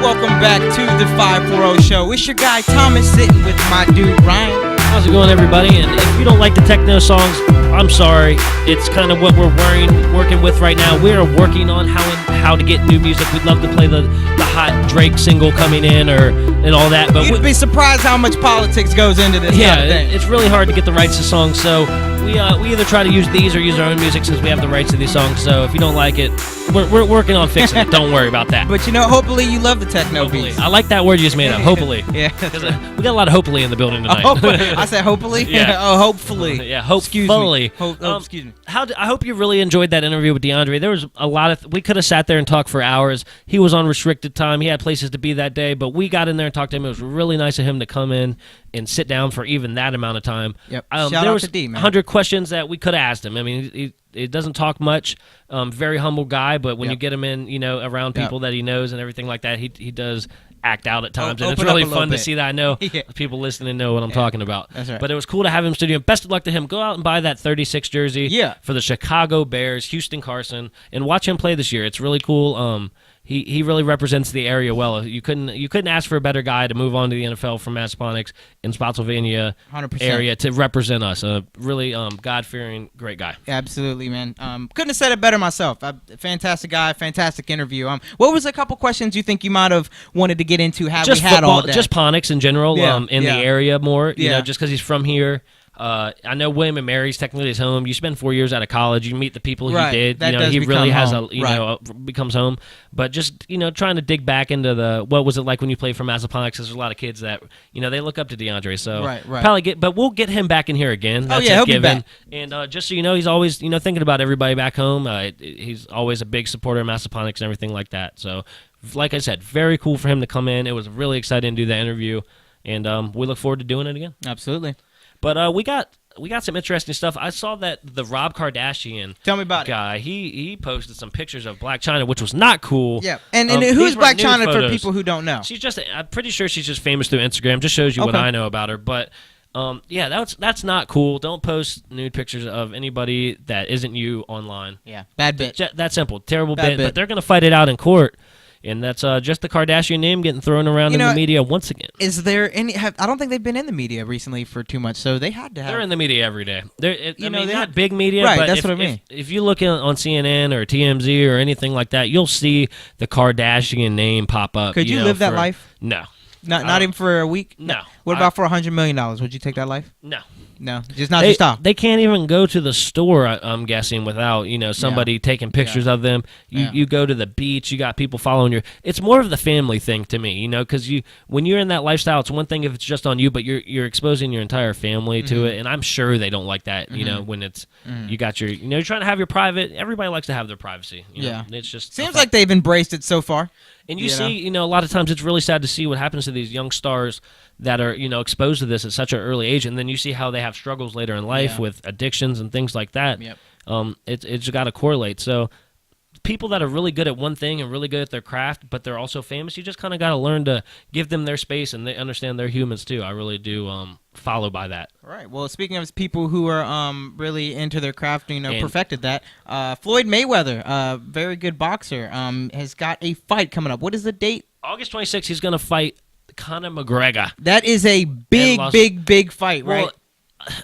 Welcome back to the 540 Show. It's your guy Thomas sitting with my dude Ryan. How's it going, everybody? And if you don't like the techno songs, I'm sorry. It's kind of what we're working with right now. We are working on how to get new music. We'd love to play the hot Drake single coming in and all that. But you'd be surprised how much politics goes into this. Yeah, kind of thing. It's really hard to get the rights to songs. So we either try to use these or use our own music since we have the rights to these songs. So if you don't like it, we're working on fixing it. Don't worry about that. But hopefully you love the techno beats. I like that word you just made up. Hopefully. Yeah. Because we got a lot of hopefully in the building tonight. I said hopefully. Yeah. Oh, hopefully. Yeah. Hopefully. Excuse me. I hope you really enjoyed that interview with DeAndre. There was a lot of we could have sat there and talked for hours. He was on restricted time. He had places to be that day, but we got in there and talked to him. It was really nice of him to come in and sit down for even that amount of time. Yep. There was 100 questions that we could have asked him. I mean, he doesn't talk much. Very humble guy, but when you get him in, around people that he knows and everything like that, he does act out at times, and it's really fun to see that. I know people listening know what I'm talking about. That's right. But it was cool to have him in studio. Best of luck to him. Go out and buy that 36 jersey for the Chicago Bears, Houston Carson, and watch him play this year. It's really cool. He really represents the area well. You couldn't ask for a better guy to move on to the NFL from Massaponax in Spotsylvania 100%. area to represent us. A really God-fearing, great guy. Absolutely, man. Couldn't have said it better myself. Fantastic guy, fantastic interview. What was a couple questions you think you might have wanted to get into? Had Just we had football, all day? just Ponix in general, in the area more. Just because he's from here. I know William and Mary's technically his home. You spend 4 years out of college, you meet the people he did. He really has becomes home. But just trying to dig back into what was it like when you played for Massaponax? There's a lot of kids that they look up to DeAndre. So probably but we'll get him back in here again. That's he'll be back. And just so you know, he's always thinking about everybody back home. He's always a big supporter of Massaponax and everything like that. So like I said, very cool for him to come in. It was really exciting to do that interview, and we look forward to doing it again. Absolutely. But we got some interesting stuff. I saw that the Rob Kardashian Tell me about guy, he posted some pictures of Blac Chyna, which was not cool. Yeah, and who's Blac Chyna for people who don't know? I'm pretty sure she's just famous through Instagram. Just shows you what I know about her. But that's not cool. Don't post nude pictures of anybody that isn't you online. Yeah, bad bit. That's simple. Terrible bit. But they're gonna fight it out in court. And that's just the Kardashian name getting thrown around in the media once again. Is there any? I don't think they've been in the media recently for too much, so they had to have. They're in the media every day. They're not big media, right? But That's what I mean. If you look on CNN or TMZ or anything like that, you'll see the Kardashian name pop up. Could you live that life? No. Not even for a week? No. What about for $100 million? Would you take that life? No, just not your style. They can't even go to the store, I'm guessing, without somebody taking pictures of them. You go to the beach, you got people following you. It's more of the family thing to me, because when you're in that lifestyle, it's one thing if it's just on you, but you're exposing your entire family to it, and I'm sure they don't like that. When it's you got your you're trying to have your private. Everybody likes to have their privacy. It's just seems like they've embraced it so far. And you see, a lot of times it's really sad to see what happens to these young stars that are, exposed to this at such an early age, and then you see how they have struggles later in life with addictions and things like that. Yep. It's got to correlate. So people that are really good at one thing and really good at their craft, but they're also famous, you just kind of got to learn to give them their space, and they understand they're humans too. I really do follow by that. All right. Well, speaking of people who are really into their craft, perfected that, Floyd Mayweather, very good boxer, has got a fight coming up. What is the date? August 26th, he's going to fight Conor McGregor. That is a big fight, right?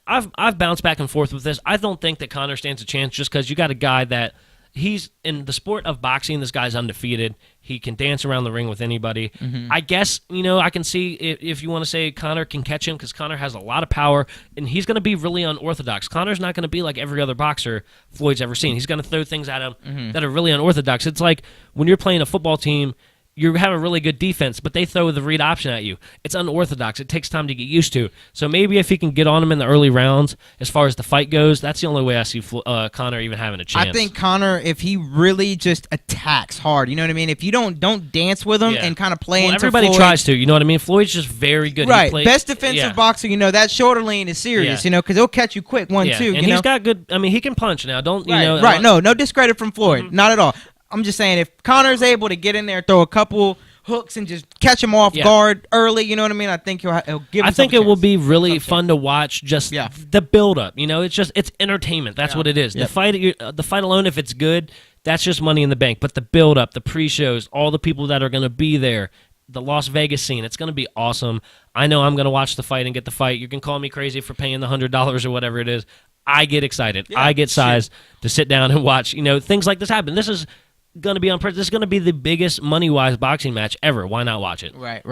Well, I've bounced back and forth with this. I don't think that Conor stands a chance just because you got a guy that he's in the sport of boxing. This guy's undefeated. He can dance around the ring with anybody. I guess, I can see if you want to say Conor can catch him because Conor has a lot of power, and he's going to be really unorthodox. Conor's not going to be like every other boxer Floyd's ever seen. He's going to throw things at him that are really unorthodox. It's like when you're playing a football team, you have a really good defense, but they throw the read option at you. It's unorthodox. It takes time to get used to. So maybe if he can get on him in the early rounds, as far as the fight goes, that's the only way I see Conor even having a chance. I think Conor, if he really just attacks hard, you know what I mean? If you don't dance with him and kind of play into everybody Floyd, tries to, you know what I mean? Floyd's just very good. Right, best defensive boxer, that shoulder lean is serious, because he'll catch you quick, 1-2. And he's got good, he can punch now. Right, no discredit from Floyd, not at all. I'm just saying if Conor's able to get in there, throw a couple hooks and just catch him off guard early, you know what I mean? I think he'll give him I think it will be really fun to watch just the build-up. It's entertainment. That's what it is. The fight alone, if it's good, that's just money in the bank. But the build-up, the pre-shows, all the people that are going to be there, the Las Vegas scene. It's going to be awesome. I know I'm going to watch the fight and get the fight. You can call me crazy for paying the $100 or whatever it is. I get excited. I get sized to sit down and watch, things like this happen. This is going to be this is going to be the biggest money-wise boxing match ever. Why not watch it? Right.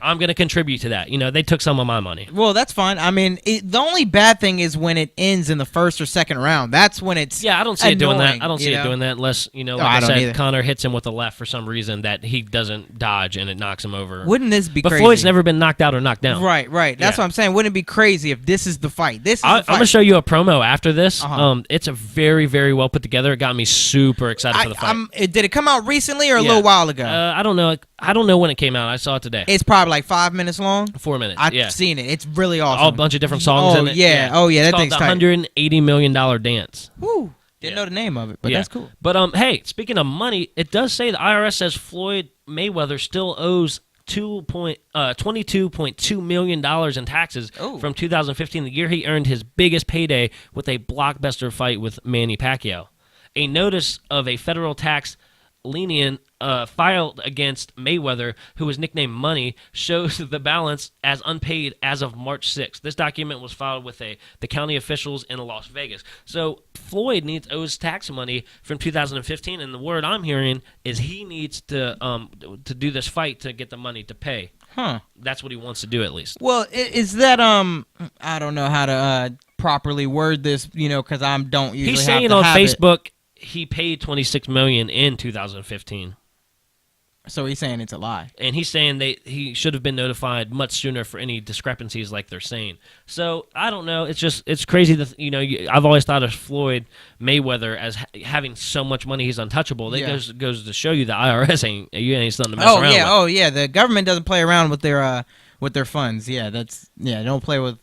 I'm going to contribute to that. They took some of my money. Well, that's fine. I mean, the only bad thing is when it ends in the first or second round. That's when it's I don't see annoying, it doing that. I don't see it doing that unless, like I said, either. Conor hits him with a left for some reason that he doesn't dodge and it knocks him over. Wouldn't this be crazy? But Floyd's never been knocked out or knocked down. Right. That's what I'm saying. Wouldn't it be crazy if this is the fight? I'm going to show you a promo after this. It's a very, very well put together. It got me super excited for the fight. Did it come out recently or a little while ago? I don't know. I don't know when it came out. I saw it today. It's probably like 5 minutes long. 4 minutes. I've seen it. It's really awesome. A bunch of different songs in it. Yeah. Oh yeah. It's That called thing's the tight. $180 million dance. Woo. Didn't know the name of it, but that's cool. But hey, speaking of money, it does say the IRS says Floyd Mayweather still owes $22.2 million in taxes from 2015, the year he earned his biggest payday with a blockbuster fight with Manny Pacquiao. A notice of a federal tax lien filed against Mayweather, who was nicknamed Money, shows the balance as unpaid as of March 6th. This document was filed with the county officials in Las Vegas. So Floyd owes tax money from 2015, and the word I'm hearing is he needs to do this fight to get the money to pay. Huh. That's what he wants to do, at least. Well, is that I don't know how to properly word this, because I don't usually. He's saying on Facebook he paid $26 million in 2015. So he's saying it's a lie. And he's saying he should have been notified much sooner for any discrepancies like they're saying. So, I don't know. It's crazy that, I've always thought of Floyd Mayweather as having so much money he's untouchable. That goes to show you the IRS ain't something to mess around with. Oh, yeah. The government doesn't play around with their funds. Don't play with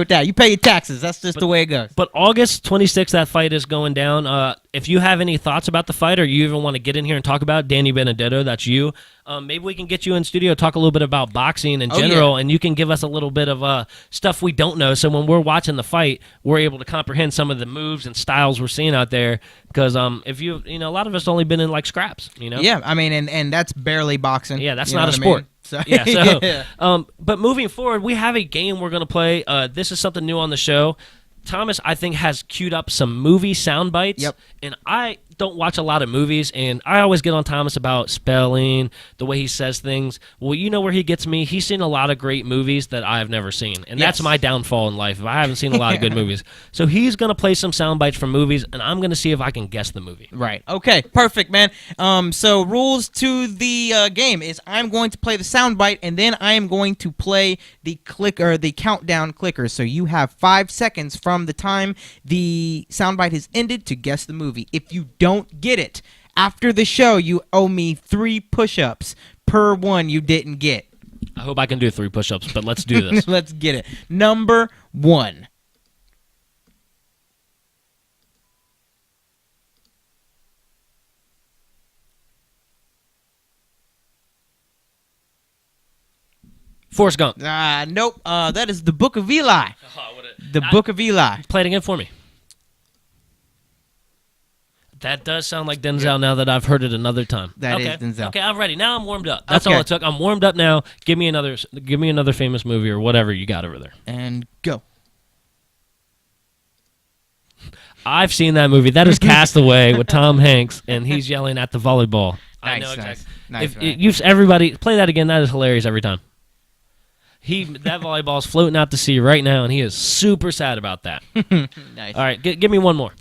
that. You pay your taxes. That's just the way it goes. But August 26th, that fight is going down. If you have any thoughts about the fight or you even want to get in here and talk about it, Danny Benedetto, that's you. Maybe we can get you in studio, talk a little bit about boxing in general, and you can give us a little bit of stuff we don't know. So when we're watching the fight, we're able to comprehend some of the moves and styles we're seeing out there. Because if a lot of us only been in like scraps, Yeah, I mean, and that's barely boxing. Yeah, that's not a sport. But moving forward, we have a game we're going to play. This is something new on the show. Thomas, I think, has queued up some movie sound bites. Yep. And I don't watch a lot of movies, and I always get on Thomas about spelling, the way he says things. Well, you know where he gets me? He's seen a lot of great movies that I've never seen, and that's my downfall in life. I haven't seen a lot of good movies. So he's going to play some sound bites from movies, and I'm going to see if I can guess the movie. Right. Okay, perfect, man. So rules to the game is I'm going to play the sound bite, and then I am going to play the countdown clicker. So you have 5 seconds from the time the sound bite has ended to guess the movie. If you don't get it after the show, you owe me 3 push-ups per one you didn't get. I hope I can do 3 push-ups, but let's do this. Let's get it. Number 1. Forrest Gump. Nope. That is The Book of Eli. The Book of Eli. Play it again for me. That does sound like Denzel now that I've heard it another time. That is Denzel. Okay, I'm ready. Now I'm warmed up. That's all it took. I'm warmed up now. Give me another famous movie or whatever you got over there. And go. I've seen that movie. That is Castaway with Tom Hanks, and he's yelling at the volleyball. I know exactly. Nice. Everybody play that again. That is hilarious every time. That volleyball's floating out to sea right now, and he is super sad about that. Nice. All right, give me one more.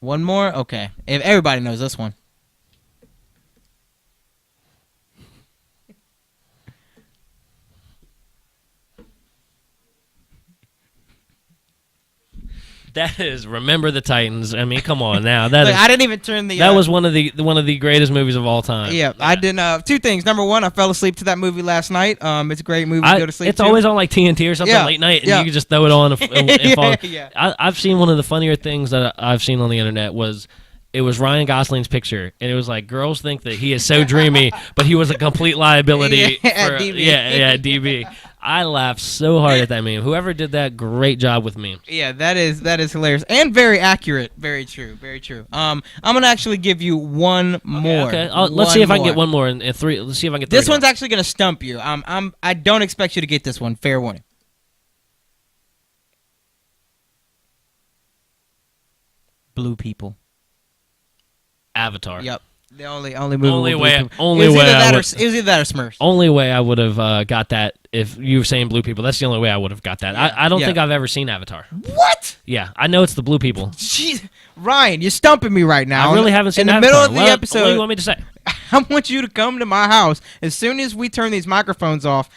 One more? Okay. If everybody knows this one. That is Remember the Titans. I mean, come on now. I didn't even turn the. That was one of the greatest movies of all time. Yeah, I didn't. 2 things. Number 1, I fell asleep to that movie last night. It's a great movie to go to sleep. It's always on like TNT or something late night, and you can just throw it on and fall. Yeah. I've seen one of the funnier things that I've seen on the internet was. It was Ryan Gosling's picture, and it was like, girls think that he is so dreamy, but he was a complete liability. DB. Yeah, DB. I laughed so hard at that meme. Whoever did that, great job with memes. Yeah, that is hilarious and very accurate. Very true. Very true. I'm gonna actually give you one more. Okay. Let's see if I can get one more in three. Let's see if I can get three. This one's actually gonna stump you. I don't expect you to get this one. Fair warning. Blue people. Avatar. Yep. The only movie. Only with way. blue people. Only it was way. either that or Smurfs. Only way I would have got that if you were saying blue people. That's the only way I would have got that. Yeah, I don't think I've ever seen Avatar. What? Yeah, I know it's the blue people. Jeez, Ryan, you're stumping me right now. I really haven't seen in the Avatar. middle of the What do episode. you want me to say? I want you to come to my house as soon as we turn these microphones off.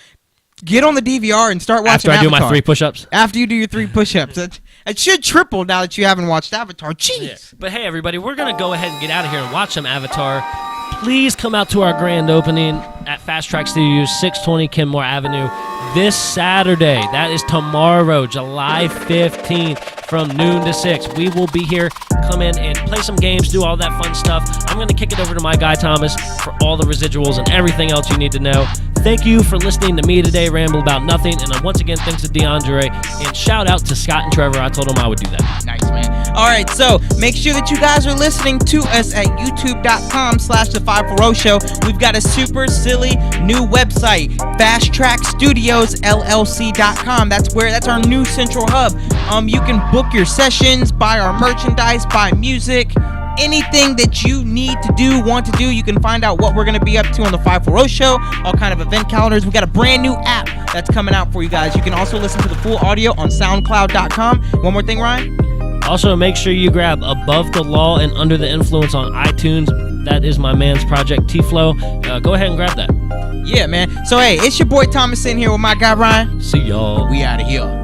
Get on the DVR and start watching After I do Avatar. my 3 push-ups. After you do your 3 push-ups. It should triple now that you haven't watched Avatar. Jeez. Yeah. But hey, everybody, we're going to go ahead and get out of here and watch some Avatar. Please come out to our grand opening at Fast Track Studios, 620 Kenmore Avenue, this Saturday. That is tomorrow, July 15th, from noon to 6. We will be here. Come in and play some games, do all that fun stuff. I'm going to kick it over to my guy, Thomas, for all the residuals and everything else you need to know. Thank you for listening to me today, Ramble About Nothing. And once again, thanks to DeAndre. And shout out to Scott and Trevor. I told them I would do that. Nice, man. All right, so make sure that you guys are listening to us at youtube.com/The540 Show. We've got a super silly new website, FastTrackStudiosLLC.com. That's our new central hub. You can book your sessions, buy our merchandise, buy music. Anything that you want to do, you can find out what we're going to be up to on the 540 Show, all kind of event calendars. We got a brand new app that's coming out for you guys. You can also listen to the full audio on SoundCloud.com. One more thing, Ryan. Also, make sure you grab Above the Law and Under the Influence on iTunes. That is my man's project, T-Flow. Go ahead and grab that. Yeah, man. So, hey, it's your boy Thomas in here with my guy, Ryan. See y'all. We out of here.